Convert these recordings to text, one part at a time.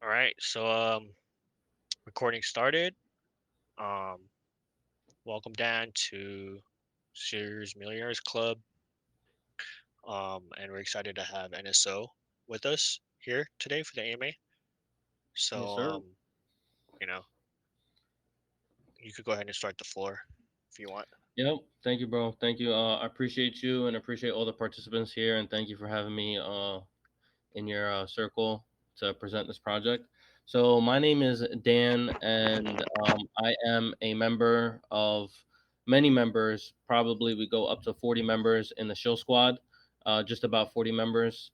All right, so recording started. Um, Welcome Dan to Sers Millionaires Club. And we're excited to have NSO with us here today for the AMA. Yes, So sir. you know, you could go ahead and start the floor if you want. Yep. Thank you, bro. Thank you. I appreciate you and appreciate all the participants here, and thank you for having me in your circle to present this project. So my name is Dan, and I am a member of many members. Probably we go up to 40 members in the show squad. Just about 40 members,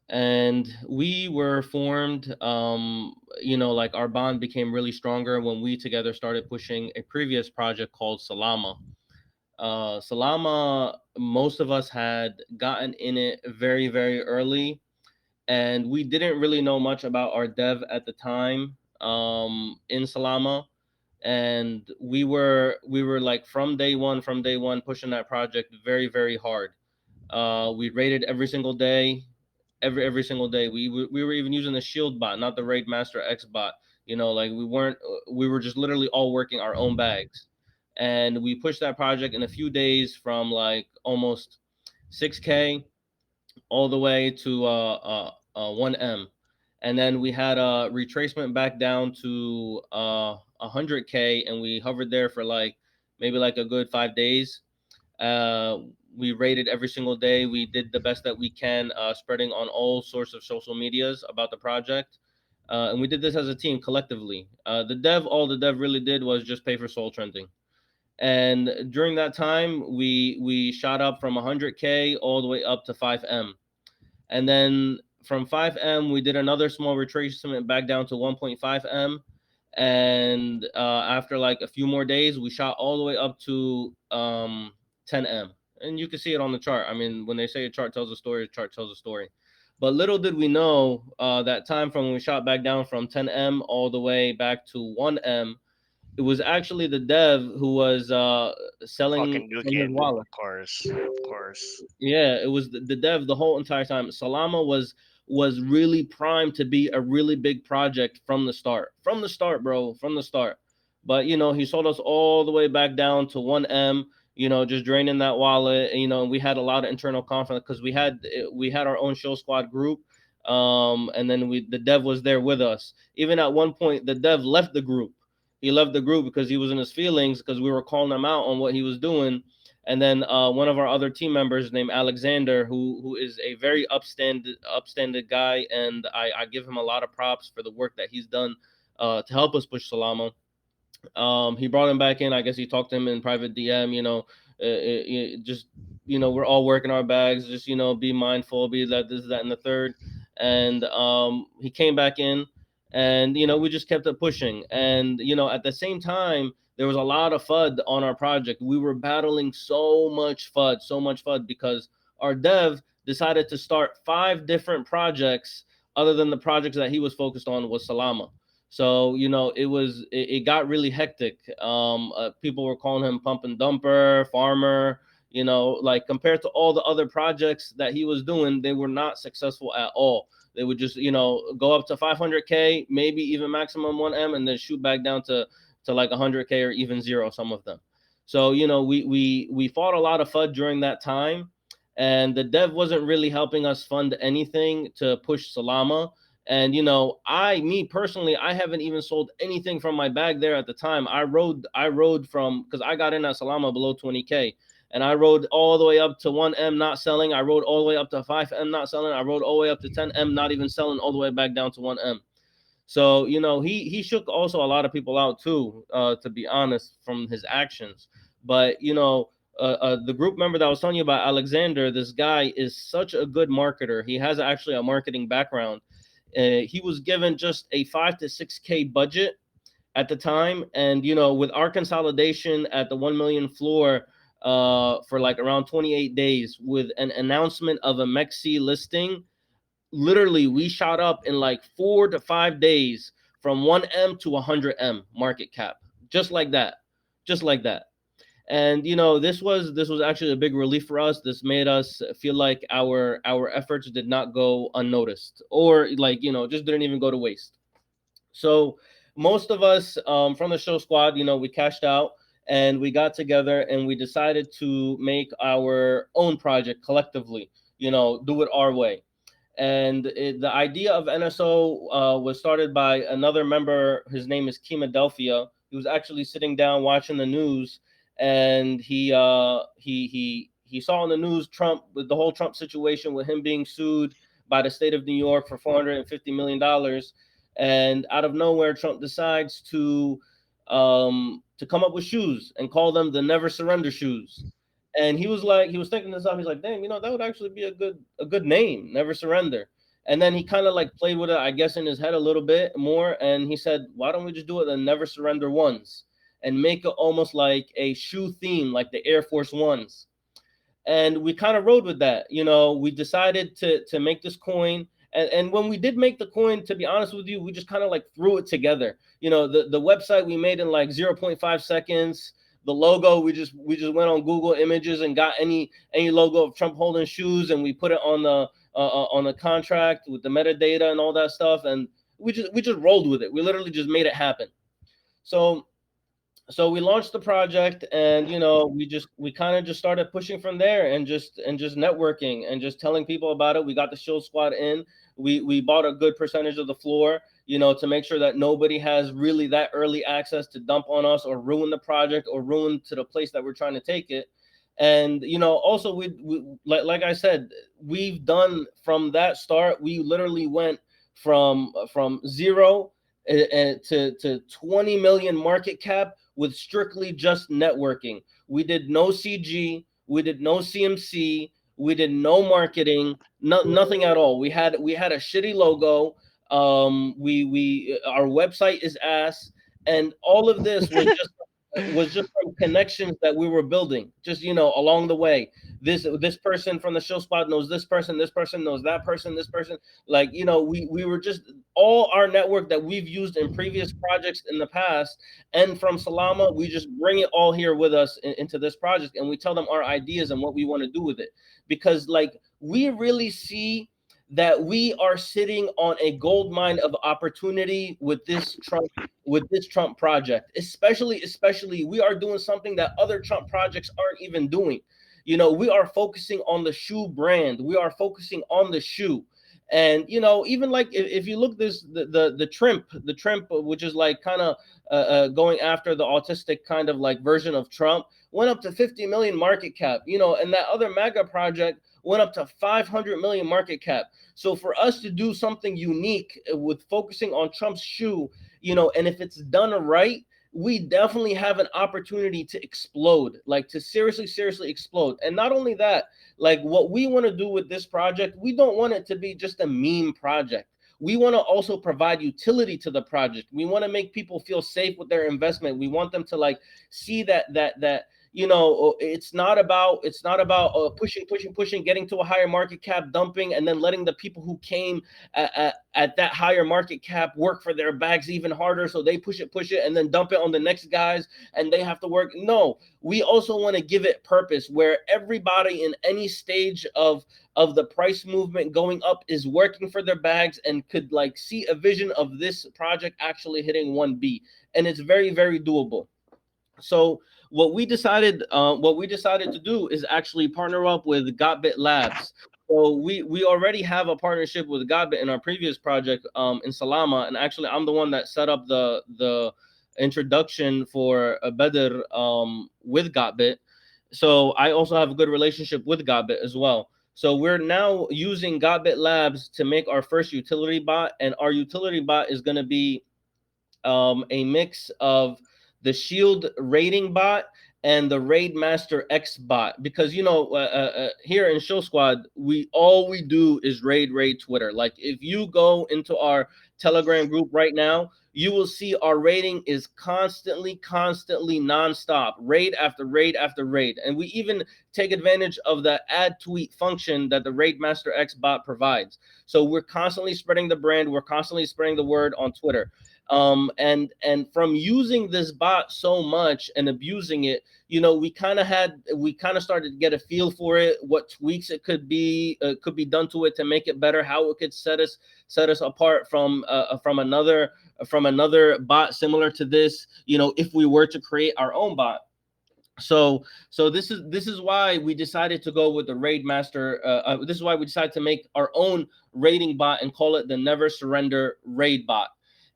and we were formed. Like our bond became really stronger when we together started pushing a previous project called Salama. Salama, most of us had gotten in it very, very early, and we didn't really know much about our dev at the time in Salama. And we were like from day one pushing that project very, very hard. We rated every single day, every single day. We were even using the Shield bot, not the Raid Master X bot. Like we weren't. We were just literally all working our own bags, and we pushed that project in a few days from like almost 6K all the way to 1M, and then we had a retracement back down to 100K, and we hovered there for like maybe like a good 5 days. uh, we rated every single day. We did the best that we can, spreading on all sorts of social medias about the project. And we did this as a team collectively. All the dev really did was just pay for soul trending. And during that time, we shot up from 100K all the way up to 5M. And then from 5M, we did another small retracement back down to 1.5M. And after like a few more days, we shot all the way up to 10M. And you can see it on the chart. I mean, when they say a chart tells a story, a chart tells a story. But little did we know that time from when we shot back down from 10M all the way back to 1M, it was actually the dev who was selling Fucking from his Nukian, wallet. of course. Yeah, it was the dev the whole entire time. Salama was really primed to be a really big project from the start. From the start, bro, from the start. But he sold us all the way back down to 1M, just draining that wallet. And, we had a lot of internal conflict because we had our own show squad group. And then the dev was there with us. Even at one point the dev left the group. He left the group because he was in his feelings because we were calling him out on what he was doing. And then one of our other team members named Alexander, who is a very upstanding guy, and I give him a lot of props for the work that he's done to help us push Salama. He brought him back in. I guess he talked to him in private DM. Just we're all working our bags. Just be mindful, be that this, that, and the third. And he came back in, and we just kept it pushing. And at the same time, there was a lot of FUD on our project. We were battling so much FUD because our dev decided to start 5 different projects other than the projects that he was focused on was Salama. So it got really hectic. People were calling him pump and dumper, farmer. Like compared to all the other projects that he was doing, they were not successful at all. They would just go up to 500K, maybe even maximum 1M, and then shoot back down to like 100K or even zero. Some of them. So we fought a lot of FUD during that time, and the dev wasn't really helping us fund anything to push Salama. And me personally, I haven't even sold anything from my bag there at the time. I rode from, because I got in at Salama below 20K, and I rode all the way up to 1M not selling. I rode all the way up to 5M not selling. I rode all the way up to 10M not even selling, all the way back down to 1M. So he shook also a lot of people out too, to be honest, from his actions. But the group member that I was telling you about, Alexander, this guy is such a good marketer. He has actually a marketing background. He was given just a 5 to 6K budget at the time, and with our consolidation at the 1 million floor for like around 28 days, with an announcement of a Mexi listing, literally we shot up in like 4 to 5 days from 1M to 100M market cap, just like that, just like that. And this was actually a big relief for us. This made us feel like our efforts did not go unnoticed, or like just didn't even go to waste. So most of us from the show squad, we cashed out and we got together and we decided to make our own project collectively, do it our way. And the idea of NSO was started by another member. His name is Keemadelphia. He was actually sitting down watching the news, and he saw on the news Trump, with the whole Trump situation, with him being sued by the state of New York for $450 million. And out of nowhere, Trump decides to come up with shoes and call them the Never Surrender shoes. And he was thinking this up. He's like, damn, that would actually be a good name, Never Surrender. And then he kind of like played with it, I guess, in his head a little bit more. And he said, why don't we just do it the Never Surrender ones and make it almost like a shoe theme, like the Air Force Ones. And we kind of rode with that. We decided to make this coin. And when we did make the coin, to be honest with you, we just kind of like threw it together. The website we made in like 0.5 seconds. The logo, we just went on Google Images and got any logo of Trump holding shoes, and we put it on the contract with the metadata and all that stuff, and we just rolled with it. We literally just made it happen. So we launched the project, and we kind of just started pushing from there, and just networking and just telling people about it. We got the show squad in. We bought a good percentage of the floor, to make sure that nobody has really that early access to dump on us or ruin the project or ruin to the place that we're trying to take it. And also we like I said, we've done from that start. We literally went from zero to 20 million market cap with strictly just networking. We did no CG, we did no CMC, we did no marketing, nothing at all. We had a shitty logo. We our website is ass, and all of this was just from connections that we were building, just along the way. This person from the show spot knows this person knows that person, this person, like we were just all our network that we've used in previous projects in the past, and from Salama, we just bring it all here with us into this project, and we tell them our ideas and what we want to do with it, because like we really see that we are sitting on a gold mine of opportunity with this Trump project, especially we are doing something that other Trump projects aren't even doing. We are focusing on the shoe brand. We are focusing on the shoe. And even like if you look this the trimp, which is like kind of going after the autistic kind of like version of Trump, went up to 50 million market cap, and that other MAGA project went up to 500 million market cap. So for us to do something unique with focusing on Trump's shoe, and if it's done right, we definitely have an opportunity to explode, like to seriously explode. And not only that, like what we want to do with this project, we don't want it to be just a meme project. We want to also provide utility to the project. We want to make people feel safe with their investment. We want them to like see that it's not about pushing, getting to a higher market cap, dumping, and then letting the people who came at that higher market cap work for their bags even harder, so they push it and then dump it on the next guys and they have to work. No, we also want to give it purpose, where everybody in any stage of the price movement going up is working for their bags and could like see a vision of this project actually hitting 1B, and it's very, very doable. So what we decided to do is actually partner up with Gotbit Labs. So we already have a partnership with Gotbit in our previous project in Salama, and actually I'm the one that set up the introduction for a Bedr with Gotbit. So I also have a good relationship with Gotbit as well. So we're now using Gotbit Labs to make our first utility bot, and our utility bot is going to be a mix of the Shield rating bot and the Raid Master X bot, because here in Show Squad, we do is raid Twitter. Like if you go into our Telegram group right now, you will see our rating is constantly nonstop, raid after raid after raid. And we even take advantage of the add tweet function that the Raid Master X bot provides. So we're constantly spreading the brand, we're constantly spreading the word on Twitter. And from using this bot so much and abusing it, we kind of started to get a feel for it, what tweaks it could be done to it to make it better, how it could set us apart from another bot similar to this, if we were to create our own bot. So this is why we decided to go with the raid master. This is why we decided to make our own raiding bot and call it the Never Surrender Raid Bot.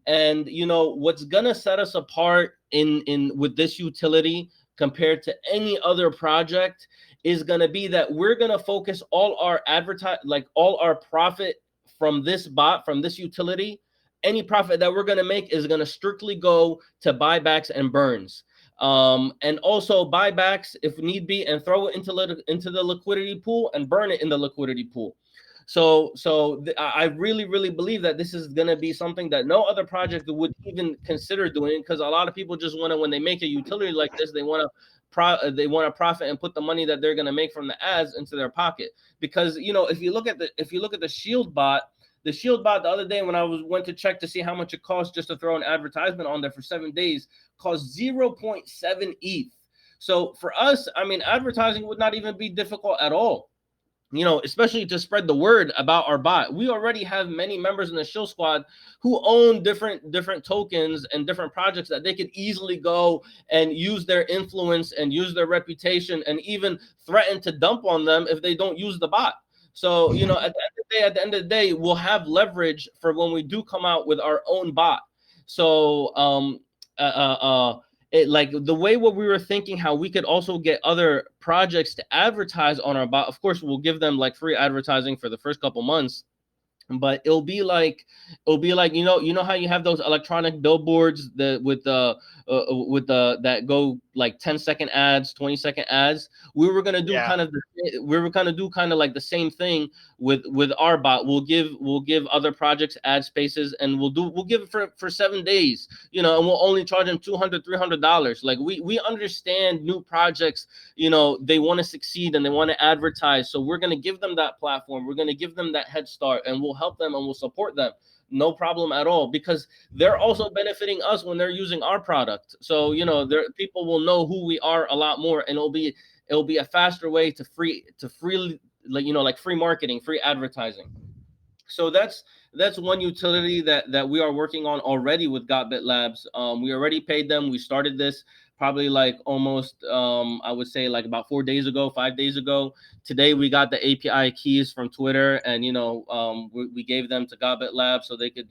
And what's gonna set us apart in with this utility compared to any other project is gonna be that we're gonna focus all our profit from this bot, from this utility. Any profit that we're gonna make is gonna strictly go to buybacks and burns, and also buybacks if need be, and throw it into the liquidity pool and burn it in the liquidity pool. I really believe that this is going to be something that no other project would even consider doing, because a lot of people just want to, when they make a utility like this, they want to profit and put the money that they're going to make from the ads into their pocket. Because if you look at the shield bot, the other day when I went to check to see how much it costs just to throw an advertisement on there for 7 days, cost 0.7 ETH. So for us, I mean, advertising would not even be difficult at all, especially to spread the word about our bot. We already have many members in the shill squad who own different tokens and different projects that they could easily go and use their influence and use their reputation and even threaten to dump on them if they don't use the bot. So, at the end of the day, we'll have leverage for when we do come out with our own bot. So, like the way what we were thinking, how we could also get other projects to advertise on our bot. Of course, we'll give them like free advertising for the first couple months, but it'll be like how you have those electronic billboards with the that go like 10-second ads, 20-second ads. We were gonna do Yeah. kind of like the same thing with our bot. We'll give other projects ad spaces, and we'll give it for 7 days, and we'll only charge them $200-$300. Like we understand new projects, they want to succeed and they want to advertise, so we're going to give them that platform, we're going to give them that head start, and we'll help them and we'll support them, no problem at all, because they're also benefiting us when they're using our product. So people will know who we are a lot more, and it'll be a faster way to freely, like free marketing, free advertising. So that's one utility that we are working on already with Gotbit Labs. We already paid them. We started this probably like almost I would say like about 4 days ago, 5 days ago. Today we got the API keys from Twitter, and we gave them to Gotbit Labs so they could,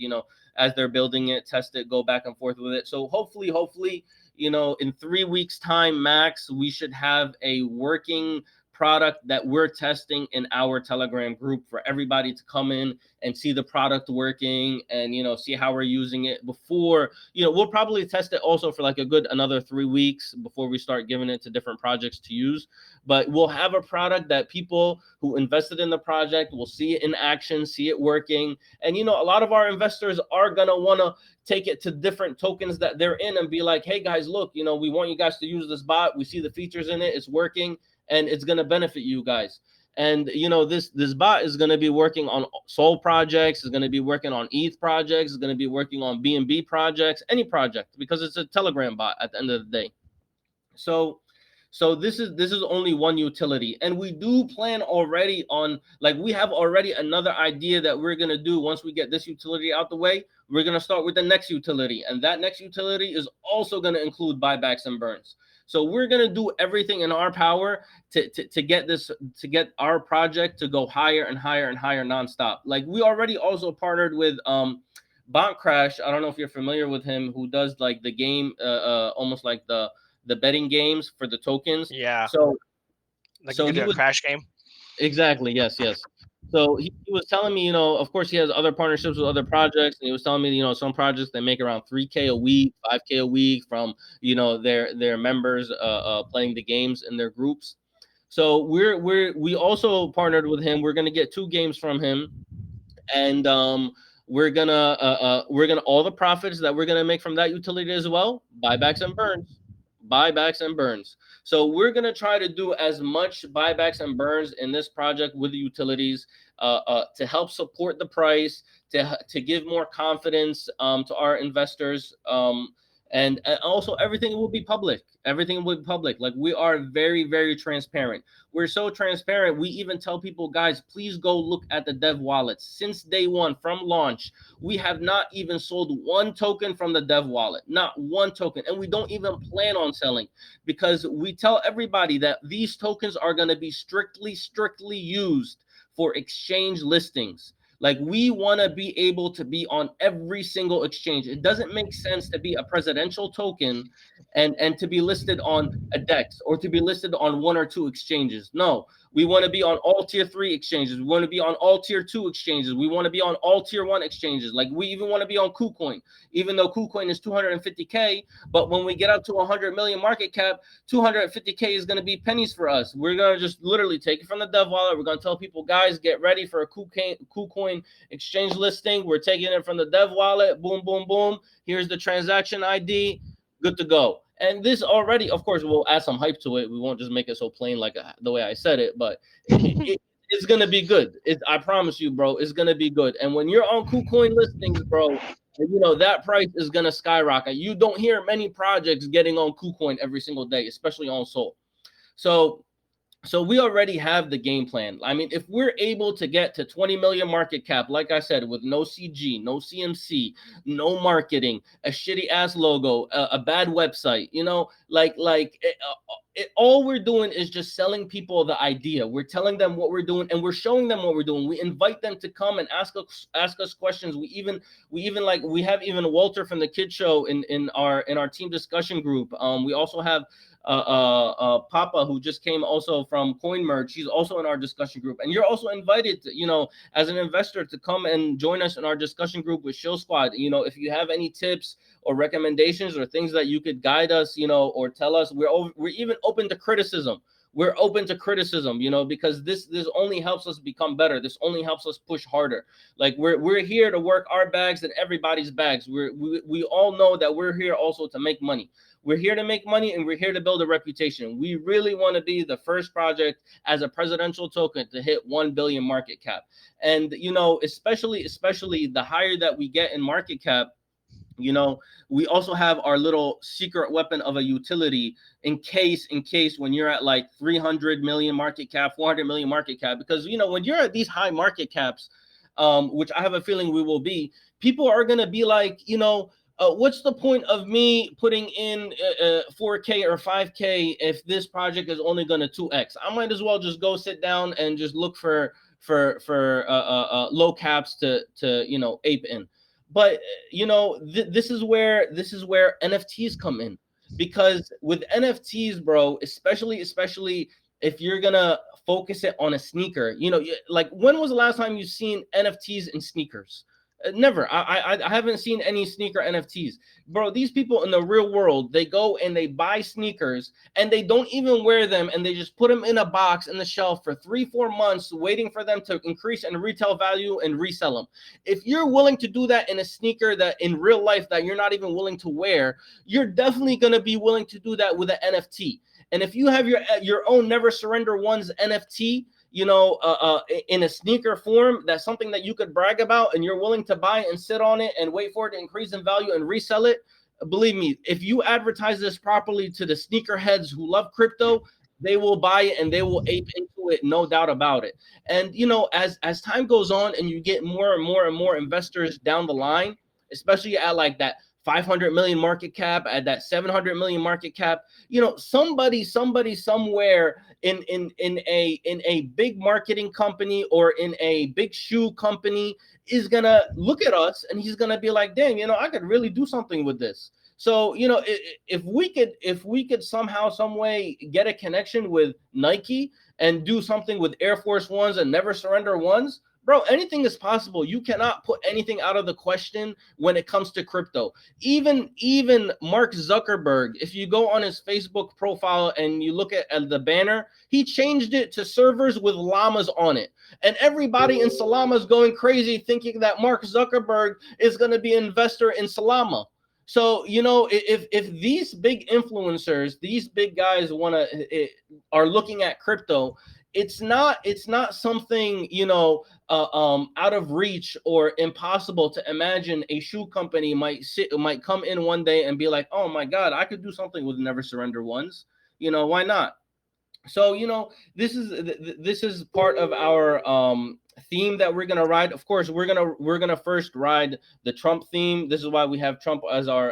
as they're building it, test it, go back and forth with it. So hopefully in 3 weeks time max, we should have a working product that we're testing in our Telegram group for everybody to come in and see the product working, and see how we're using it before. We'll probably test it also for like a good another 3 weeks before we start giving it to different projects to use. But we'll have a product that people who invested in the project will see it in action, see it working. And a lot of our investors are gonna want to take it to different tokens that they're in and be like, hey guys, look, we want you guys to use this bot, we see the features in it, it's working, and it's going to benefit you guys. And this bot is going to be working on Sol projects, is going to be working on ETH projects, is going to be working on BNB projects, any project, because it's a Telegram bot at the end of the day. So this is only one utility, and we do plan already on, like, we have already another idea that we're going to do. Once we get this utility out the way, we're going to start with the next utility, and that next utility is also going to include buybacks and burns. So we're going to do everything in our power to get our project to go higher and higher and higher nonstop. Like, we already also partnered with Bot Crash. I don't know if you're familiar with him, who does like the game, almost like the betting games for the tokens. Yeah. So Like so you could he do a was crash game. exactly, yes. So he was telling me, of course he has other partnerships with other projects, and he was telling me, some projects they make around 3K a week, 5K a week from their members playing the games in their groups. So we also partnered with him. We're gonna get 2 games from him, and we're gonna all the profits that we're gonna make from that utility as well, buybacks and burns. buybacks and burns. So we're gonna try to do as much buybacks and burns in this project with the utilities to help support the price, to give more confidence to our investors. And also everything will be public. Everything will be public. Like, we are very, very transparent. We're so transparent. We even tell people, guys, please go look at the dev wallets. Since day one, from launch, we have not even sold one token from the dev wallet, not one token. And we don't even plan on selling, because we tell everybody that these tokens are going to be strictly used for exchange listings. Like, we want to be able to be on every single exchange. It doesn't make sense to be a presidential token and to be listed on a DEX or to be listed on one or two exchanges. No, we want to be on all tier 3 exchanges. We want to be on all tier 2 exchanges. We want to be on all tier 1 exchanges. Like, we even want to be on KuCoin, even though KuCoin is 250K. But when we get up to 100 million market cap, 250K is going to be pennies for us. We're going to just literally take it from the dev wallet. We're going to tell people, guys, get ready for a KuCoin exchange listing. We're taking it from the dev wallet. Boom, boom, boom. Here's the transaction ID. Good to go. And this already, of course, we'll add some hype to it. We won't just make it so plain like the way I said it, but it's going to be good. I promise you, bro, it's going to be good. And when you're on KuCoin listings, bro, you know that price is going to skyrocket. You don't hear many projects getting on KuCoin every single day, especially on Sol. So we already have the game plan. I mean, if we're able to get to 20 million market cap, like I said, with no CG, no CMC, no marketing, a shitty ass logo, a bad website, you know, all we're doing is just selling people the idea. We're telling them what we're doing, and we're showing them what we're doing. We invite them to come and ask us questions. We have even Walter from the Kid Show in our team discussion group. We also have Papa, who just came also from Coin Merge. He's also in our discussion group, and you're also invited to, you know, as an investor, to come and join us in our discussion group with Shill Squad. You know, if you have any tips or recommendations or things that you could guide us, you know, or tell us, we're even open to criticism. We're open to criticism, you know, because this only helps us become better. This only helps us push harder. Like, we're here to work our bags and everybody's bags. We all know that we're here also to make money. We're here to make money, and we're here to build a reputation. We really want to be the first project as a presidential token to hit 1 billion market cap. And, you know, especially the higher that we get in market cap, you know, we also have our little secret weapon of a utility in case when you're at like 300 million market cap, 400 million market cap, because, you know, when you're at these high market caps, which I have a feeling we will be, people are going to be like, you know, what's the point of me putting in 4K or 5K if this project is only going to 2x? I might as well just go sit down and just look for low caps to you know, ape in. But, you know, this is where NFTs come in, because with NFTs, bro, especially if you're gonna focus it on a sneaker, you know, like, when was the last time you've seen NFTs in sneakers? Never. I haven't seen any sneaker NFTs, bro. These people in the real world, they go and they buy sneakers and they don't even wear them, and they just put them in a box in the shelf for 3-4 months, waiting for them to increase in retail value and resell them. If you're willing to do that in a sneaker that in real life that you're not even willing to wear, you're definitely going to be willing to do that with an NFT. And if you have your own Never Surrender One's NFT, you know, in a sneaker form, that's something that you could brag about, and you're willing to buy and sit on it and wait for it to increase in value and resell it. Believe me, if you advertise this properly to the sneakerheads who love crypto, they will buy it and they will ape into it, no doubt about it. And, you know, as time goes on and you get more and more investors down the line, especially at like that 500 million market cap, at that 700 million market cap, you know, somebody somewhere in a big marketing company or in a big shoe company is gonna look at us, and he's gonna be like, damn, you know, I could really do something with this. So, you know, if we could somehow, some way get a connection with Nike and do something with Air Force Ones and Never Surrender Ones, bro, anything is possible. You cannot put anything out of the question when it comes to crypto. Even Mark Zuckerberg, if you go on his Facebook profile and you look at the banner, he changed it to servers with llamas on it. And everybody in Solana is going crazy thinking that Mark Zuckerberg is going to be an investor in Solana. So, if these big influencers, these big guys are looking at crypto, it's not something, out of reach or impossible to imagine. A shoe company might come in one day and be like, oh my God, I could do something with never surrender ones. Why not? So, this is part of our theme that we're gonna ride. Of course, we're gonna first ride the Trump theme. This is why we have Trump as our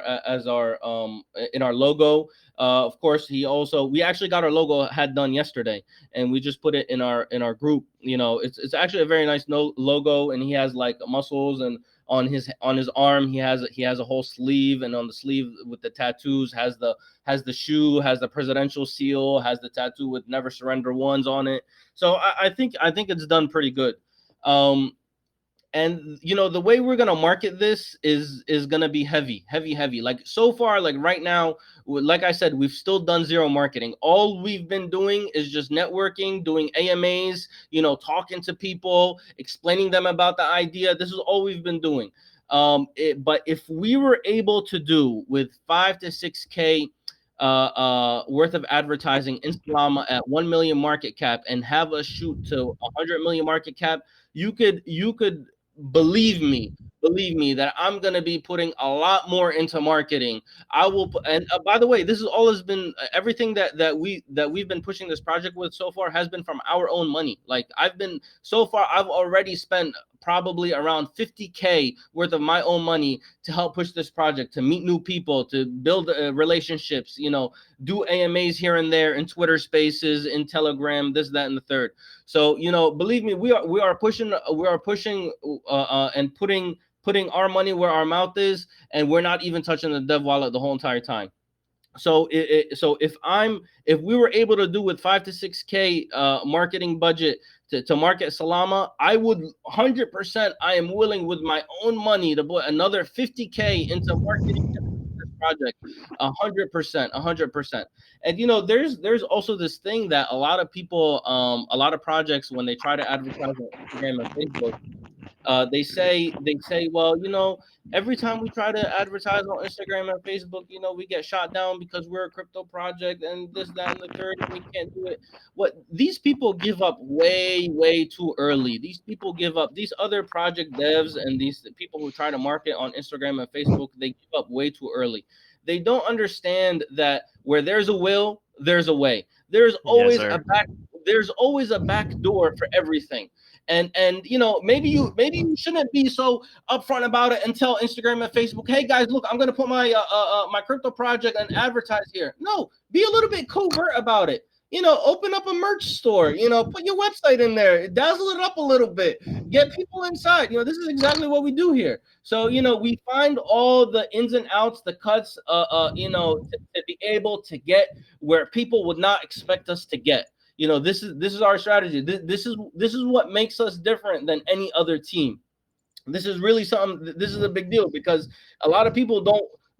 in our logo. Of course, we actually got our logo had done yesterday, and we just put it in our group. It's actually a very nice logo, and he has like muscles, and on his arm he has a whole sleeve, and on the sleeve with the tattoos has the shoe, has the presidential seal, has the tattoo with never surrender ones on it. So I think it's done pretty good. Um, and the way we're gonna market this is gonna be heavy, heavy, heavy. Like so far, like right now, like I said, we've still done zero marketing. All we've been doing is just networking, doing AMAs, talking to people, explaining them about the idea. This is all we've been doing. But if we were able to do with 5 to 6K worth of advertising in Salama at 1 million market cap and have us shoot to 100 million market cap, you could believe me that I'm gonna be putting a lot more into marketing. I will, and by the way, this is all has been everything that we've been pushing this project with so far has been from our own money. Like I've already spent probably around 50K worth of my own money to help push this project, to meet new people, to build relationships, do AMAs here and there in Twitter Spaces, in Telegram, this, that, and the third. So, believe me, we are pushing and putting our money where our mouth is, and we're not even touching the dev wallet the whole entire time. So if we were able to do with 5 to 6K marketing budget to market Salama, I would 100%. I am willing with my own money to put another 50K into marketing this project. 100%, 100%. And there's also this thing that a lot of people, a lot of projects, when they try to advertise on Instagram and Facebook, they say, well, every time we try to advertise on Instagram and Facebook, we get shot down because we're a crypto project and this, that, and the third, and we can't do it. What these people give up way, way too early. These people give up. These other project devs and these people who try to market on Instagram and Facebook, they give up way too early. They don't understand that where there's a will, there's a way. There's Yes, always sir. a back. There's always a back door for everything. And maybe you shouldn't be so upfront about it and tell Instagram and Facebook, hey guys, look, I'm gonna put my crypto project and advertise here. No, be a little bit covert about it. Open up a merch store. Put your website in there, dazzle it up a little bit, get people inside. This is exactly what we do here. So we find all the ins and outs, the cuts, to be able to get where people would not expect us to get. This is our strategy. This is what makes us different than any other team. This is really something. This is a big deal because a lot of people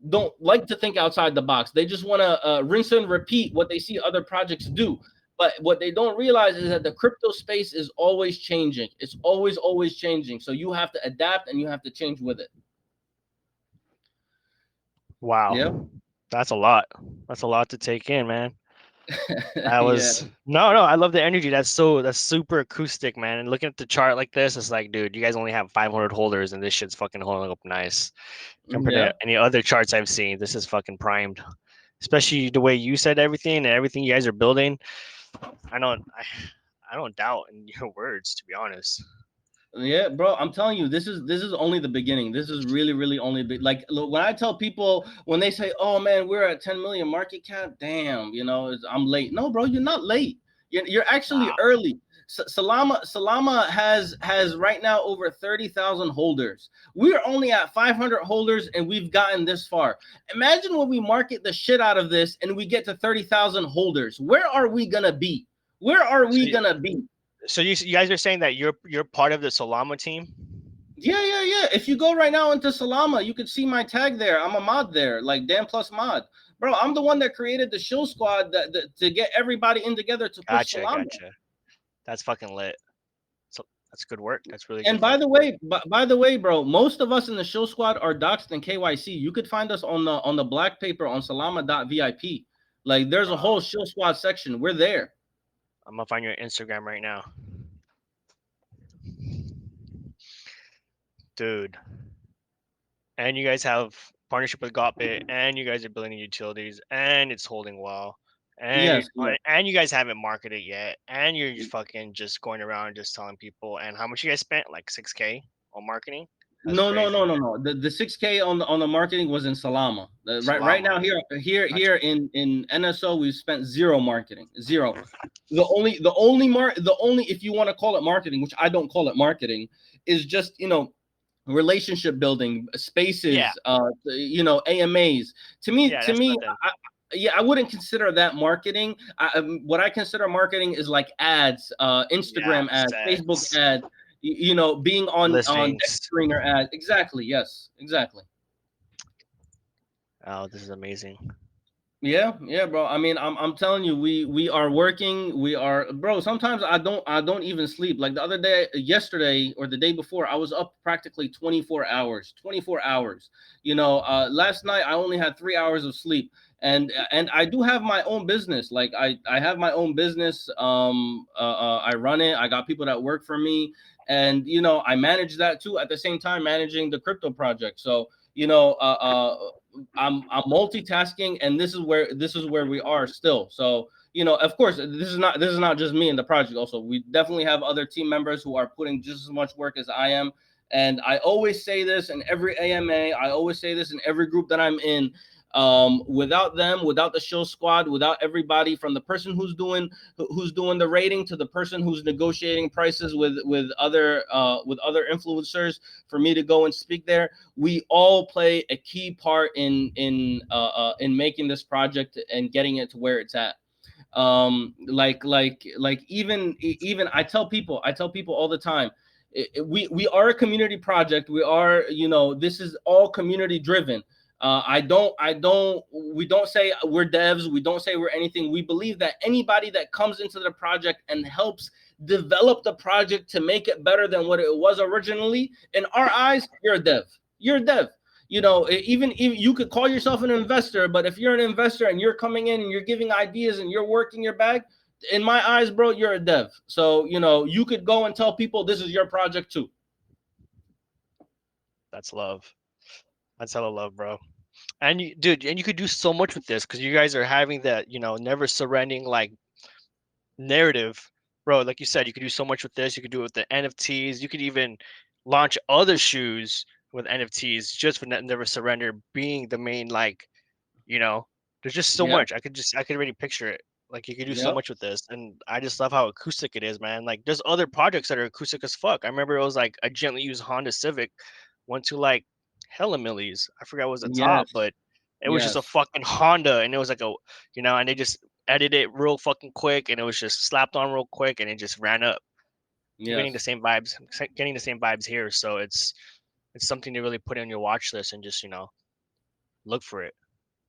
don't like to think outside the box. They just want to rinse and repeat what they see other projects do. But what they don't realize is that the crypto space is always changing. It's always changing. So you have to adapt and you have to change with it. Wow, Yeah. that's a lot. That's a lot to take in, man. That Yeah. was no. I love the energy. That's super acoustic, man. And looking at the chart like this, it's like, dude, you guys only have 500 holders, and this shit's fucking holding up nice compared Yeah. to any other charts I've seen. This is fucking primed, especially the way you said everything and everything you guys are building. I don't, I don't doubt in your words, to be honest. Yeah, bro, I'm telling you, this is only the beginning. This is really, really only big. Like, look, when I tell people, when they say, "Oh man, we're at 10 million market cap," damn, I'm late. No, bro, you're not late. You're actually Wow. early. Salama has right now over 30,000 holders. We're only at 500 holders, and we've gotten this far. Imagine when we market the shit out of this, and we get to 30,000 holders. Where are we gonna be? Where are So, we gonna be? so you guys are saying that you're part of the Solama team? Yeah. If you go right now into Salama, you could see my tag there. I'm a mod there, like Dan Plus Mod. Bro, I'm the one that created the shill squad to get everybody in together to push Gotcha, Salama. gotcha. That's fucking lit. So That's good work. That's really And good fucking work. by the way, bro, most of us in the show squad are doxed and KYC. You could find us on the black paper on salama.vip. Like there's a whole show squad section. We're there. I'm gonna find your Instagram right now, dude. And you guys have partnership with Gotbit, and you guys are building utilities, and it's holding well, and Yes, yes. and you guys haven't marketed yet, and you're just fucking just going around just telling people. And how much you guys spent? Like 6K on marketing? That's No, no, crazy. no, no, no. The 6K on the marketing was in Salama. Right Salama. now That's here in NSO we spent zero marketing. Zero. The only if you want to call it marketing, which I don't call it marketing, is just relationship building, yeah, spaces, AMAs. yeah. To That's me, nothing. yeah, I wouldn't consider that marketing. What I consider marketing is like ads, Yeah, Instagram ads, Facebook sets, ads. Being on deck listings. screener ads. Exactly. Yes. Exactly. Oh, this is amazing. Yeah, yeah, bro. I mean, I'm telling you, we are working. We are, bro. Sometimes I don't even sleep. Like the other day, yesterday or the day before, I was up practically 24 hours. 24 hours. Last night I only had 3 hours of sleep, and I do have my own business. Like I have my own business. I run it. I got people that work for me, and I manage that too. At the same time, managing the crypto project. So I'm multitasking, and this is where we are still. So of course, this is not just me in the project. Also, we definitely have other team members who are putting just as much work as I am. And I always say this in every AMA. I always say this in every group that I'm in. Without them, without the show squad, without everybody, from the person who's doing the rating to the person who's negotiating prices with other influencers for me to go and speak there, we all play a key part in making this project and getting it to where it's at. Even I tell people all the time, we are a community project. We are, this is all community driven. We don't say we're devs. We don't say we're anything. We believe that anybody that comes into the project and helps develop the project to make it better than what it was originally, in our eyes, you're a dev. You're a dev. Even you could call yourself an investor, but if you're an investor and you're coming in and you're giving ideas and you're working your bag, in my eyes, bro, you're a dev. So, you could go and tell people this is your project too. That's love. That's hella love, bro. And dude, and you could do so much with this because you guys are having that, never surrendering like narrative, bro. Like you said, you could do so much with this. You could do it with the NFTs. You could even launch other shoes with NFTs just for never surrender being the main, like, you know. There's just so Yeah. much. I could already picture it. Like you could do so Yep. much with this, and I just love how acoustic it is, man. Like there's other projects that are acoustic as fuck. I remember it was like a gently used Honda Civic went to like hella millies. I forgot what was the top, Yes. but it was just a Yes. fucking Honda, and it was like and they just edited it real fucking quick, and it was just slapped on real quick, and it just ran up. I'm getting the Yes. same vibes, getting the same vibes here. So it's something to really put on your watch list and just look for it,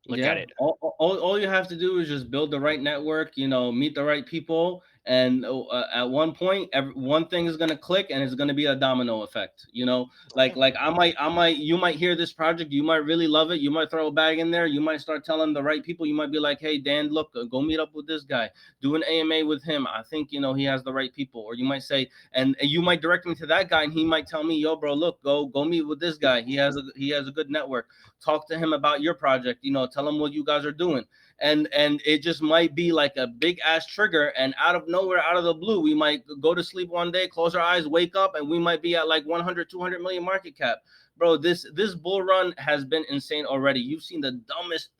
look at Yeah. it. All you have to do is just build the right network, meet the right people. And at one point, one thing is going to click and it's going to be a domino effect, like you might hear this project. You might really love it. You might throw a bag in there. You might start telling the right people. You might be like, hey, Dan, look, go meet up with this guy, do an AMA with him. I think, he has the right people. Or you might say, and you might direct me to that guy and he might tell me, yo, bro, look, go meet with this guy. He has a good network. Talk to him about your project, tell him what you guys are doing. And it just might be like a big ass trigger, and out of nowhere, out of the blue, we might go to sleep one day, close our eyes, wake up, and we might be at like 100 200 million market cap. Bro, this bull run has been insane already. You've seen the dumbest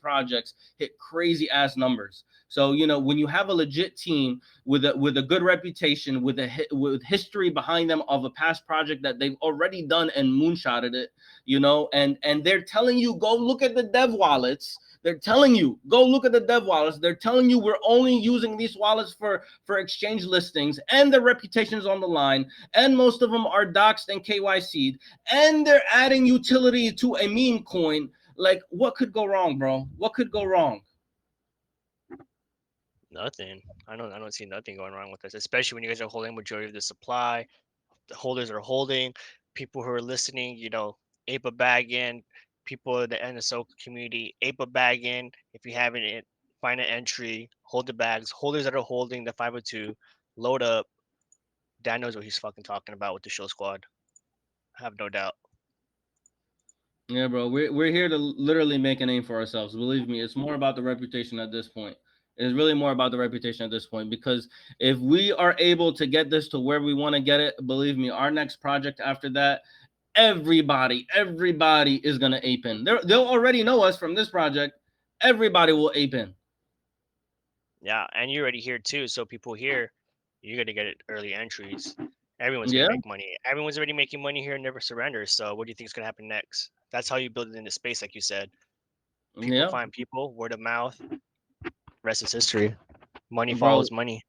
projects hit crazy ass numbers. So when you have a legit team with a good reputation, with history behind them of a past project that they've already done and moonshotted it, and they're telling you, go look at the dev wallets. They're telling you, go look at the dev wallets. They're telling you we're only using these wallets for exchange listings, and their reputation's on the line, and most of them are doxed and KYC'd, and they're adding utility to a meme coin. Like, what could go wrong, bro? What could go wrong? Nothing. I don't see nothing going wrong with this, especially when you guys are holding majority of the supply. The holders are holding. People who are listening, ape a bag in. People in the NSO community, ape a bag in. If you haven't, find an entry, hold the bags. Holders that are holding the 502, load up. Dan knows what he's fucking talking about with the show squad. I have no doubt. Yeah, bro. We're here to literally make a name for ourselves. Believe me, it's more about the reputation at this point. It's really more about the reputation at this point, because if we are able to get this to where we want to get it, believe me, our next project after that, everybody is gonna ape in. They'll already know us from this project. Everybody will ape in. Yeah, and you're already here too. So people here, you're gonna get early entries. Everyone's gonna Yeah, make money. Everyone's already making money here and never surrenders. So what do you think is gonna happen next? That's how you build it into space, like you said. People yeah, find people, word of mouth. Rest is history. Money bro. follows money.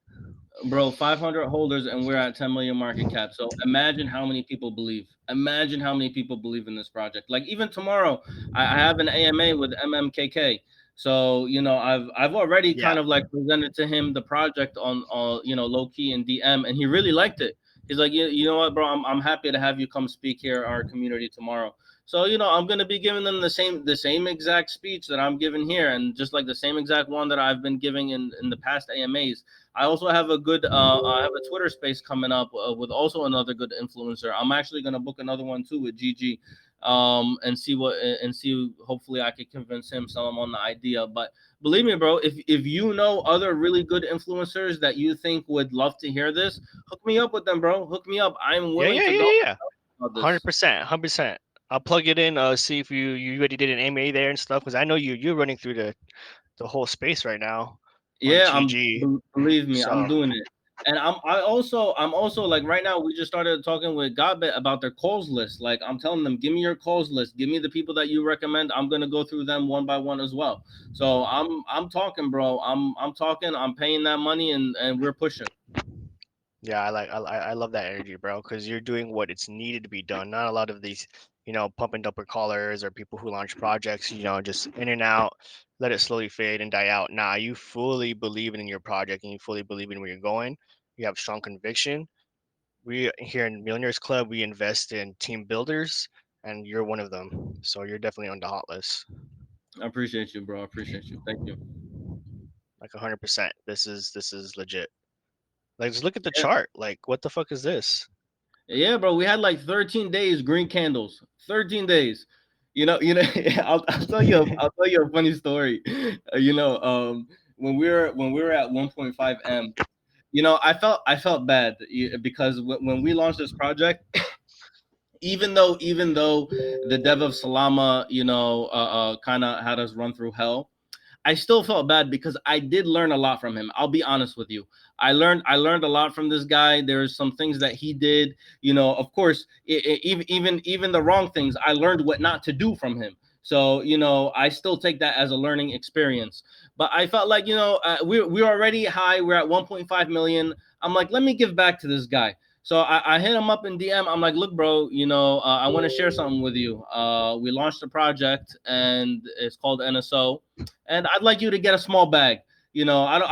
Bro, 500 holders and we're at 10 million market cap. So imagine how many people believe. Imagine how many people believe in this project. Like even tomorrow, I have an AMA with MMKK. So I've already Yeah, kind of like presented to him the project on low key and DM, and he really liked it. He's like, you know what, bro, I'm happy to have you come speak here at our community tomorrow. So I'm gonna be giving them the same exact speech that I'm giving here, and just like the same exact one that I've been giving in the past AMAs. I also have I have a Twitter space coming up with also another good influencer. I'm actually gonna book another one too with GG, and see hopefully I could convince him, sell him on the idea. But believe me, bro, if you know other really good influencers that you think would love to hear this, hook me up with them, bro. Hook me up. I'm yeah, willing yeah, to yeah, go yeah. about Hundred this. percent, 100%. I'll plug it in. See if you already did an AMA there and stuff, because I know you're running through the whole space right now on Yeah, TG. believe me, I'm So doing it. And I'm also like right now we just started talking with Godbit about their calls list. Like I'm telling them, give me your calls list, give me the people that you recommend. I'm gonna go through them one by one as well. So I'm talking, bro. I'm talking, I'm paying that money, and we're pushing. yeah, I love that energy, bro, because you're doing what it's needed to be done. Not a lot of these, pump and dumper callers or people who launch projects, just in and out, let it slowly fade and die out. Nah, you fully believe in your project and you fully believe in where you're going. You have strong conviction. We here in Millionaires Club, we invest in team builders, and you're one of them. So you're definitely on the hot list, I appreciate you, bro. I appreciate you. Thank you. like 100%. This is legit. Like, just look at the Yeah, chart. Like, what the fuck is this? yeah, bro. We had like 13 days green candles. 13 days. I'll tell you a funny story. When we were at 1.5 m, I felt bad because when we launched this project, even though the dev of Salama, kind of had us run through hell, I still felt bad because I did learn a lot from him. I'll be honest with you. I learned a lot from this guy. There's some things that he did, of course, even the wrong things, I learned what not to do from him. So, I still take that as a learning experience. But I felt like, we're already high. We're at 1.5 million. I'm like, let me give back to this guy. So I hit him up in DM. I'm like, look, bro, I want to share something with you. We launched a project and it's called NSO, and I'd like you to get a small bag. I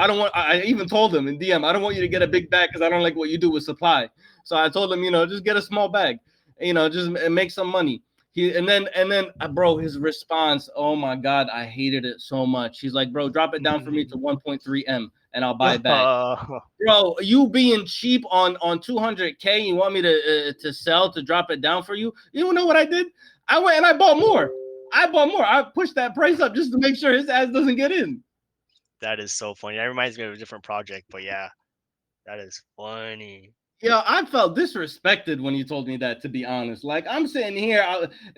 don't want. I even told him in DM, I don't want you to get a big bag because I don't like what you do with supply. So I told him, just get a small bag. Just make some money. Bro, his response, oh my god, I hated it so much. He's like, bro, drop it down for me to 1.3 m, and I'll buy a bag. Bro, you being cheap on 200K, you want me to sell to drop it down for you? You don't know what I did? I went and I bought more. I pushed that price up just to make sure his ass doesn't get in. That is so funny. That reminds me of a different project, but yeah, that is funny. Yeah, I felt disrespected when he told me that. To be honest, like I'm sitting here,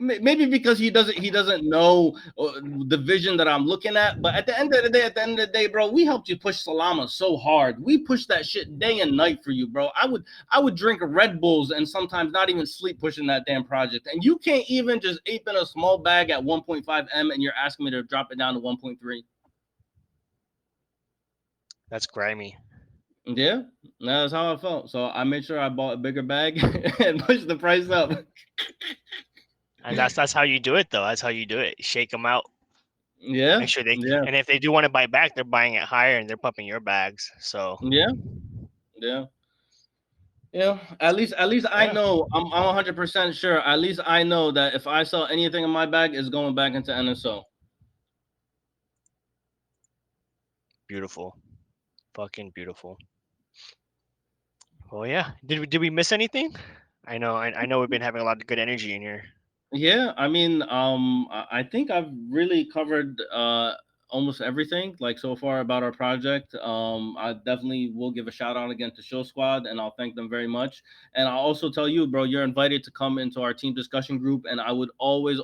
maybe because he doesn't know the vision that I'm looking at. But at the end of the day, bro, we helped you push Salama so hard. We pushed that shit day and night for you, bro. I would drink Red Bulls and sometimes not even sleep pushing that damn project. And you can't even just ape in a small bag at 1.5 m, and you're asking me to drop it down to 1.3. That's grimy. Yeah, that's how I felt. So I made sure I bought a bigger bag and pushed the price up. And that's how you do it though. That's how you do it. Shake them out. Yeah, Make sure they, yeah, and if they do want to buy back, they're buying it higher and they're pumping your bags. So yeah, yeah. Yeah, at least I yeah, know I'm 100% sure. At least I know that if I sell anything in my bag, it's going back into NSO. beautiful, fucking beautiful. Well, yeah. Did we miss anything? I know we've been having a lot of good energy in here. Yeah, I mean, I think I've really covered almost everything like so far about our project. I definitely will give a shout out again to Show Squad, and I'll thank them very much. And I'll also tell you, bro, you're invited to come into our team discussion group. And I would always,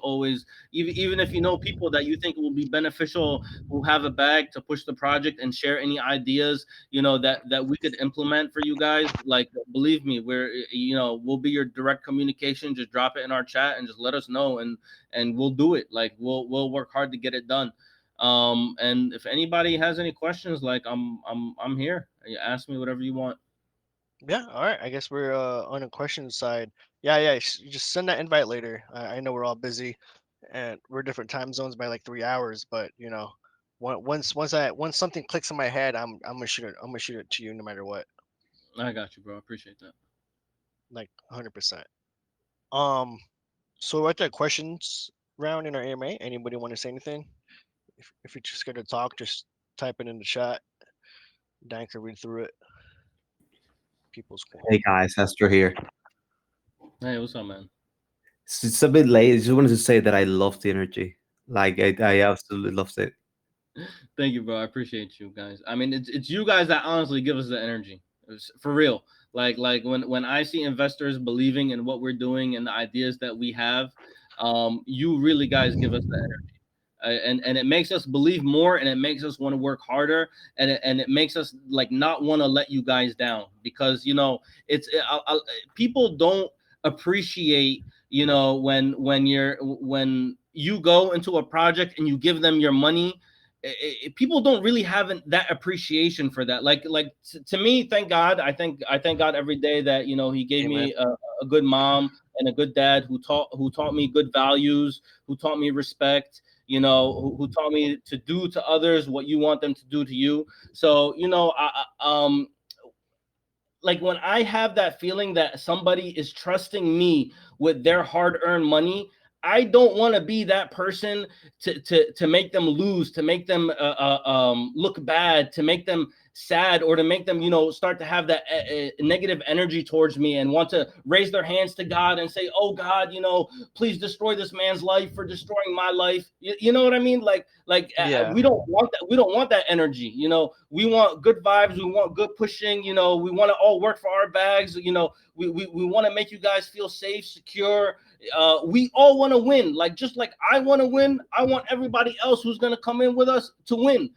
even if you know people that you think will be beneficial, who have a bag to push the project and share any ideas, that we could implement for you guys. Like, believe me, we'll be your direct communication. Just drop it in our chat and just let us know, and we'll do it. Like, we'll work hard to get it done. And if anybody has any questions, like, I'm here. You ask me whatever you want. Yeah. All right. I guess we're on a question side. Yeah. Yeah. Just send that invite later. I know we're all busy, and we're different time zones by like 3 hours. But once something clicks in my head, I'm gonna shoot it. I'm gonna shoot it to you no matter what. I got you, bro. I appreciate that. Like 100%. Um. So we're at the questions round in our AMA. Anybody want to say anything? If you're just scared to talk, just type it in the chat. Dan can read through it. People's Hey coin. guys, Astro here. Hey, what's up, man? It's a bit late. I just wanted to say that I love the energy. Like I absolutely loved it. Thank you, bro. I appreciate you guys. I mean, it's you guys that honestly give us the energy. It's for real. Like when I see investors believing in what we're doing and the ideas that we have, you really guys give us the energy. And it makes us believe more, and it makes us want to work harder, and it makes us like not want to let you guys down, because it's people don't appreciate, when you go into a project and you give them your money. People don't really have that appreciation for that. To me, thank God. I thank God every day that He gave Amen. me a good mom and a good dad who taught me good values, who taught me respect, who taught me to do to others what you want them to do to you. So like when I have that feeling that somebody is trusting me with their hard-earned money, I don't want to be that person to make them lose, to make them look bad, to make them sad, or to make them start to have that negative energy towards me and want to raise their hands to God and say, "Oh God, please destroy this man's life for destroying my life." You know what I mean? Yeah. We don't want that. We don't want that energy. We want good vibes. We want good pushing. We want to all work for our bags. We want to make you guys feel safe, secure. We all want to win. Like, just like I want to win, I want everybody else who's gonna come in with us to win.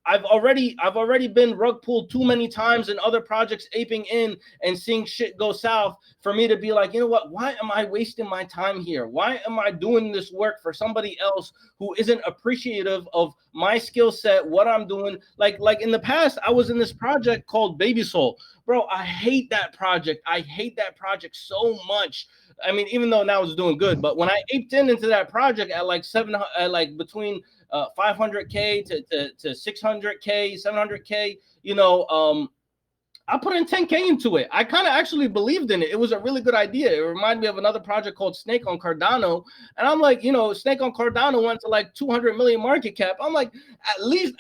I've already been rug pulled too many times in other projects, aping in and seeing shit go south, for me to be like, you know what? Why am I wasting my time here? Why am I doing this work for somebody else who isn't appreciative of my skill set, what I'm doing? Like in the past, I was in this project called Baby Soul. Bro, I hate that project. I hate that project so much. I mean, even though now it's doing good, but when I aped into that project at like between 500K to 600K, 700K, I put in 10K into it. I kind of actually believed in it. It was a really good idea. It reminded me of another project called Snake on Cardano. And I'm like, Snake on Cardano went to like 200 million market cap. I'm like, at least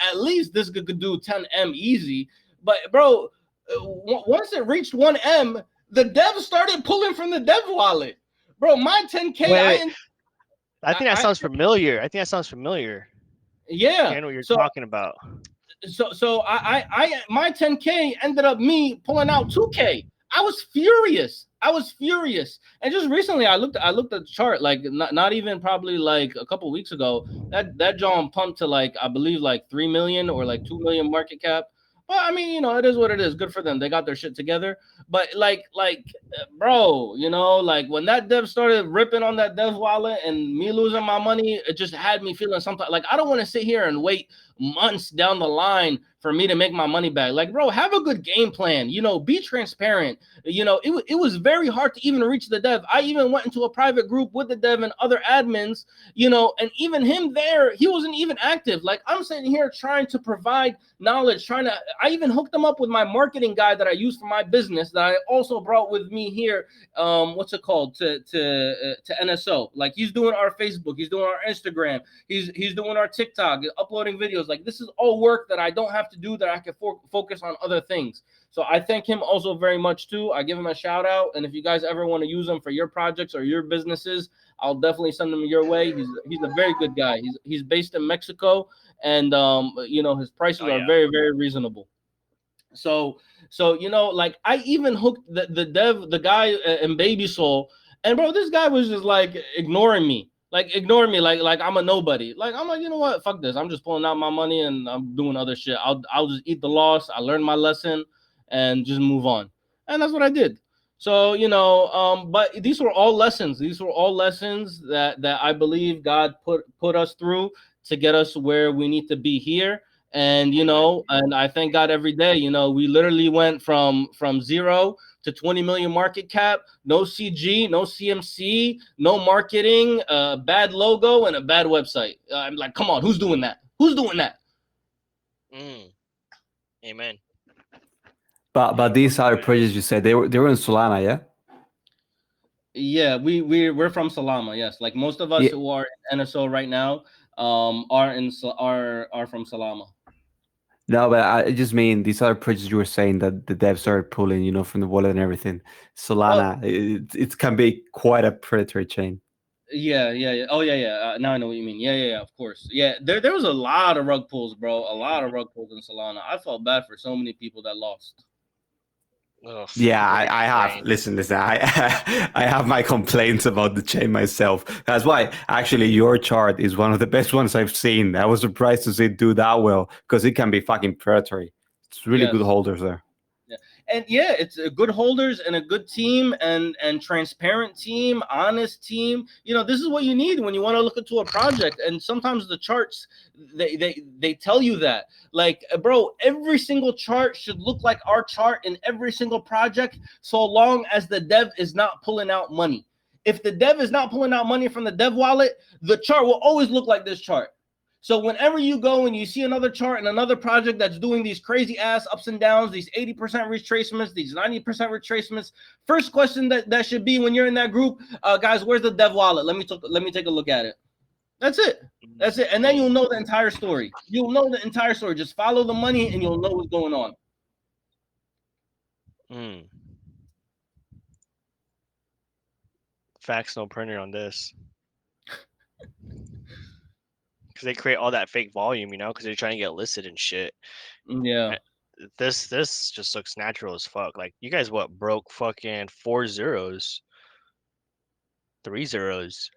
this could do 10M easy. But bro, once it reached 1M, the dev started pulling from the dev wallet. Bro, my 10K, Wait, wait. I think that sounds familiar. I think that sounds familiar. I yeah. think I know what you're So talking about. my 10K ended up me pulling out 2K. I was furious. And just recently I looked at the chart, like not even probably like a couple weeks ago. That John pumped to like, I believe like 3 million or like 2 million market cap. Well, I mean, it is what it is. Good for them. They got their shit together. But bro, like when that dev started ripping on that dev wallet and me losing my money, it just had me feeling something like I don't want to sit here and wait months down the line for me to make my money back. Like, bro, have a good game plan. Be transparent. It was very hard to even reach the dev. I even went into a private group with the dev and other admins, and even him there, he wasn't even active. Like, I'm sitting here trying to provide knowledge, I even hooked him up with my marketing guy that I use for my business that I also brought with me here. What's it called to NSO? Like, he's doing our Facebook, he's doing our Instagram, he's doing our TikTok, uploading videos. Like, this is all work that I don't have to do, that I can focus on other things. So I thank him also very much too. I give him a shout out, and if you guys ever want to use him for your projects or your businesses, I'll definitely send him your way. He's a very good guy. He's based in Mexico, and his prices Oh are yeah. very, very reasonable. So like, I even hooked the guy in Baby Soul, and bro, this guy was just like ignoring me. Like I'm a nobody. Like, I'm like, you know what? Fuck this. I'm just pulling out my money and I'm doing other shit. I'll just eat the loss. I learned my lesson and just move on. And that's what I did. So, but these were all lessons. These were all lessons that I believe God put us through to get us where we need to be here. And Amen. and I thank God every day. We literally went from 0 to 20 million market cap, no CG, no CMC, no marketing, bad logo, and a bad website. I'm like, come on, who's doing that? Who's doing that? Mm. Amen. But these other projects you said they were in Solana, yeah. Yeah, we're from Salama. Yes, like most of us Yeah. who are in NSO right now, are from Salama. No, but I just mean these other projects you were saying that the devs started pulling, from the wallet and everything. Oh, Solana, it can be quite a predatory chain. yeah. Oh, yeah. Now I know what you mean. Yeah. Of course. Yeah, there was a lot of rug pulls, bro. A lot of rug pulls in Solana. I felt bad for so many people that lost. Ugh, Yeah, it was I have. insane. Listen. I have my complaints about the chain myself. That's why actually your chart is one of the best ones I've seen. I was surprised to see it do that well because it can be fucking predatory. It's really good Yes. holders there. Yeah. And yeah, it's a good holders and a good team, and transparent team, honest team. This is what you need when you want to look into a project. And sometimes the charts, they tell you that. Like, bro, every single chart should look like our chart in every single project, so long as the dev is not pulling out money. If the dev is not pulling out money from the dev wallet, the chart will always look like this chart. So whenever you go and you see another chart and another project that's doing these crazy ass ups and downs, these 80% retracements, these 90% retracements, first question that should be when you're in that group, guys, where's the dev wallet? Let me take a look at it. That's it. That's it. And then Mm. you'll know the entire story. You'll know the entire story. Just follow the money and you'll know what's going on. Mm. Facts, no printer on this. Because they create all that fake volume, because they're trying to get listed and shit. Yeah. Uh, This just looks natural as fuck. Like, you guys broke fucking 4 zeros, 3 zeros.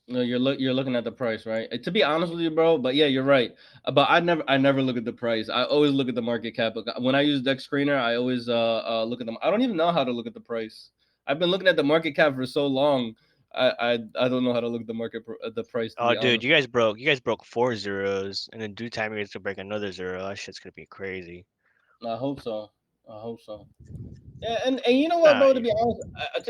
No, you're looking at the price, right? To be honest with you, bro, but yeah, you're right. But I never look at the price. I always look at the market cap. When I use Dex Screener, I always look at them. I don't even know how to look at the price. I've been looking at the market cap for so long. I don't know how to look at the price, to Oh, be dude, honest. you guys broke 4 zeros, and in due time you guys to break another zero. That shit's gonna be crazy. I hope so. I hope so. Yeah, and you know what, Nah, bro? To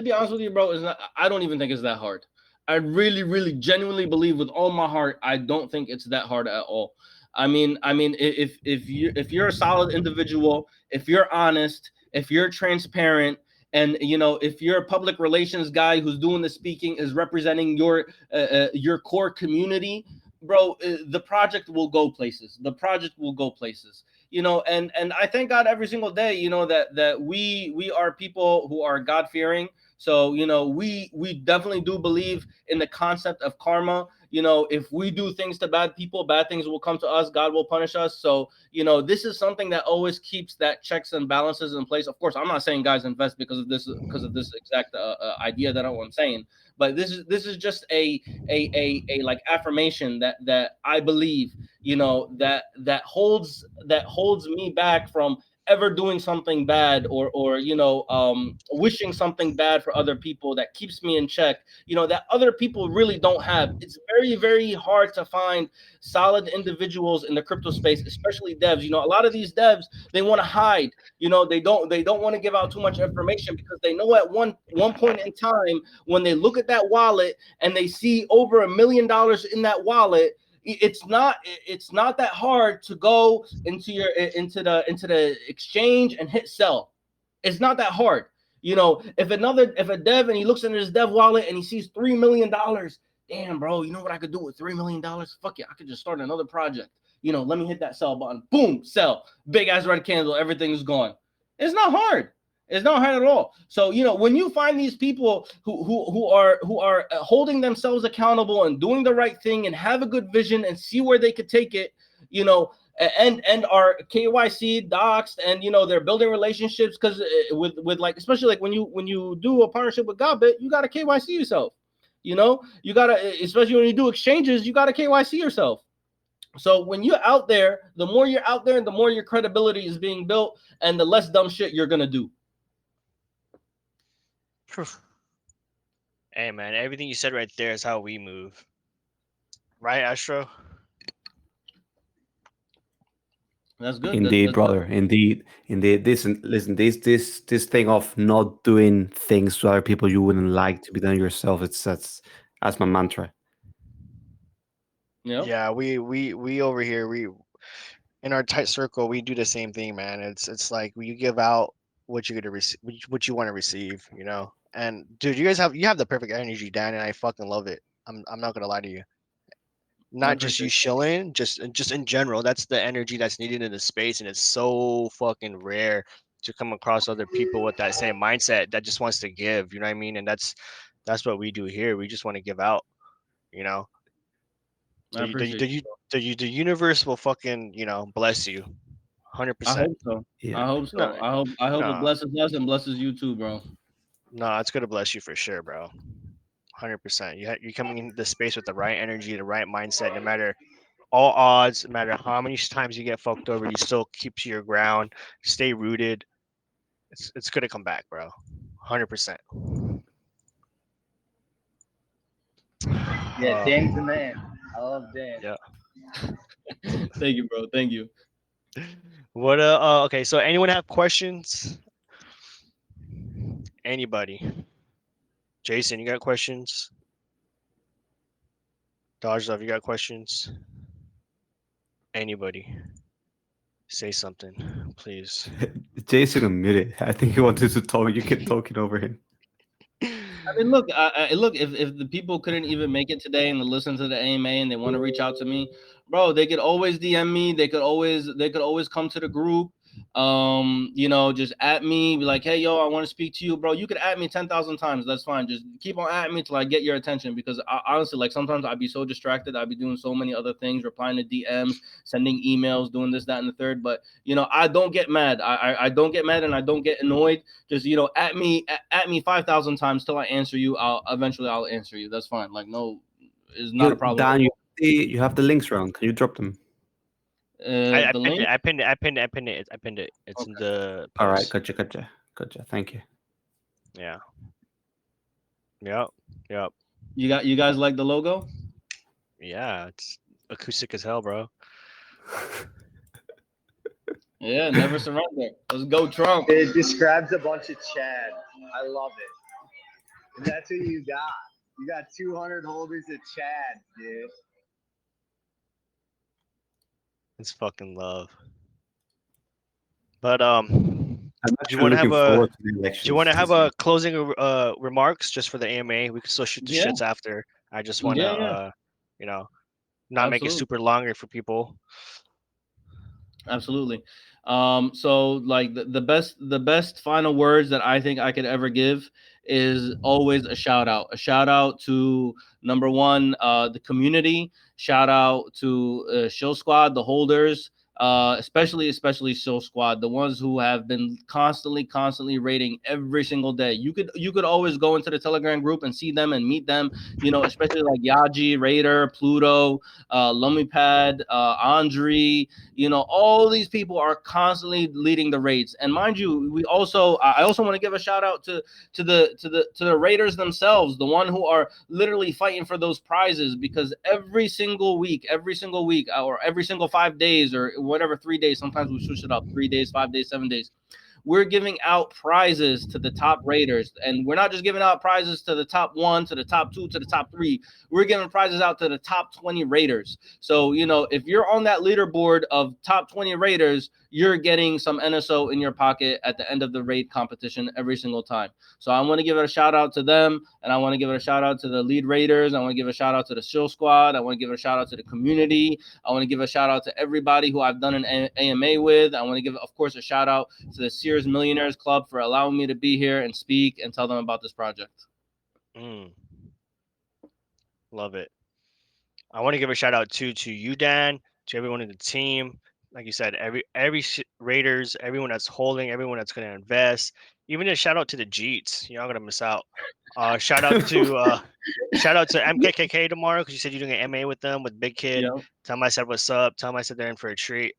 be honest with you, bro, is not. I don't even think it's that hard. I really, really, genuinely believe with all my heart. I don't think it's that hard at all. I mean, if you're a solid individual, if you're honest, if you're transparent, and if you're a public relations guy who's doing the speaking, is representing your core community, bro, the project will go places. The project will go places. And I thank God every single day, that we are people who are God fearing. So we definitely do believe in the concept of karma. If we do things to bad people, bad things will come to us. God will punish us. So this is something that always keeps that checks and balances in place. Of course, I'm not saying guys invest because of this exact idea that I'm saying, but this is just a like affirmation that I believe that holds me back from ever doing something bad, or wishing something bad for other people, that keeps me in check, that other people really don't have. It's very, very hard to find solid individuals in the crypto space, especially devs. A lot of these devs, they want to hide. They don't want to give out too much information, because they know at one point in time, when they look at that wallet and they see over $1 million in that wallet, it's not that hard to go into the exchange and hit sell. It's not that hard. If a dev, and he looks into his dev wallet and he sees $3 million, damn, bro, you know what I could do with $3 million? Fuck it, I could just start another project. Let me hit that sell button. Boom, sell. Big ass red candle, everything's gone. It's not hard. It's not hard at all. So, when you find these people who are holding themselves accountable and doing the right thing and have a good vision and see where they could take it, and are KYC doxed, and they're building relationships, because with like, especially like when you do a partnership with Gobit, you got to KYC yourself. You got to, especially when you do exchanges, you got to KYC yourself. So when you're out there, the more you're out there, the more your credibility is being built, and the less dumb shit you're gonna do. Hey man, everything you said right there is how we move, right, Astro? That's good. Indeed, That's brother. Indeed. Listen. This thing of not doing things to other people you wouldn't like to be done yourself. That's my mantra. Yep. Yeah, we over here, we in our tight circle, we do the same thing, man. It's like you give out what you're gonna receive, what you want to receive, And dude, you have the perfect energy, Dan, and I fucking love it. I'm not gonna lie to you. I Not just you appreciate chilling, just in general. That's the energy that's needed in the space, and it's so fucking rare to come across other people with that same mindset that just wants to give. You know what I mean? And that's what we do here. We just want to give out. You know, I appreciate it. the universe will fucking bless you, hundred I percent. hope so. Yeah. I hope so. No, I hope it no, blesses us and blesses you too, bro. no, it's gonna bless you for sure, bro. 100%. You're coming into the space with the right energy, the right mindset. No matter all odds, no matter how many times you get fucked over, you still keep to your ground, stay rooted. It's gonna come back, bro. 100%. Yeah, Dan's the man. I love Dan. Yeah. Thank you, bro. Thank you. What okay, so anyone have questions? Anybody? Jason, you got questions? Dodge Love, you got questions? Anybody? Say something, please. Jason unmuted. I think he wanted to talk. You kept talking over him. I mean, look, look. If the people couldn't even make it today and to listen to the AMA and they want to reach out to me, bro, they could always DM me. They could always come to the group. Just at me, be like, hey, yo, I want to speak to you, bro. You could at me 10,000 times. That's fine. Just keep on at me till I get your attention, because honestly, like, sometimes I'd be so distracted. I'd be doing so many other things, replying to DMs, sending emails, doing this, that, and the third. But I don't get mad. I don't get mad, and I don't get annoyed. Just at me 5,000 times till I answer you. I'll answer you. That's fine. Like, no, it's not a problem. Dan, you have the links around. Can you drop them? I The pinned link. it. I pinned it. It's in Okay. the All right. post. Gotcha. Thank you. Yeah. Yep. You guys like the logo? Yeah, it's acoustic as hell, bro. Yeah, never surrender. Let's go, Trump. It describes a bunch of Chad. I love it. And that's who you got. You got 200 holders of Chad, dude. It's fucking love. But I'm do you actually want to have looking a forward to the do elections. you want to have a closing remarks just for the AMA? We can still shoot the Yeah. shits after. I just want to Yeah. not make it Absolutely. super longer for people. Absolutely. So like the best final words that I think I could ever give is always a shout out to number one, the community, shout out to Shill Squad, the holders, especially Soul Squad, the ones who have been constantly rating every single day. You could always go into the Telegram group and see them and meet them, you know, especially like Yaji, Raider, Pluto, Lumipad, Andre, you know, all these people are constantly leading the raids. And mind you, I also want to give a shout out to the raiders themselves, the one who are literally fighting for those prizes, because every single week, or every single 5 days, or whatever, 3 days, sometimes we switch it up, 3 days, 5 days, 7 days, we're giving out prizes to the top raiders. And we're not just giving out prizes to the top 1, to the top 2, to the top 3. We're giving prizes out to the top 20 raiders. So, you know, if you're on that leaderboard of top 20 raiders, you're getting some NSO in your pocket at the end of the raid competition every single time. So I want to give it a shout out to them, and I want to give it a shout out to the lead raiders. I want to give a shout out to the Shill Squad. I want to give a shout out to the community. I want to give a shout out to everybody who I've done an AMA with. I want to give, of course, a shout out to the Sers Millionaires Club for allowing me to be here and speak and tell them about this project. Love it. I want to give a shout out to you, Dan, to everyone in the team. Like you said, every raiders, everyone that's holding, everyone that's going to invest. Even a shout out to the Jeets. You're not gonna miss out. Shout out to MKKK tomorrow, because you said you're doing an MA with them with Big Kid. Yeah. Tell them I said what's up. Tell them I said they're in for a treat.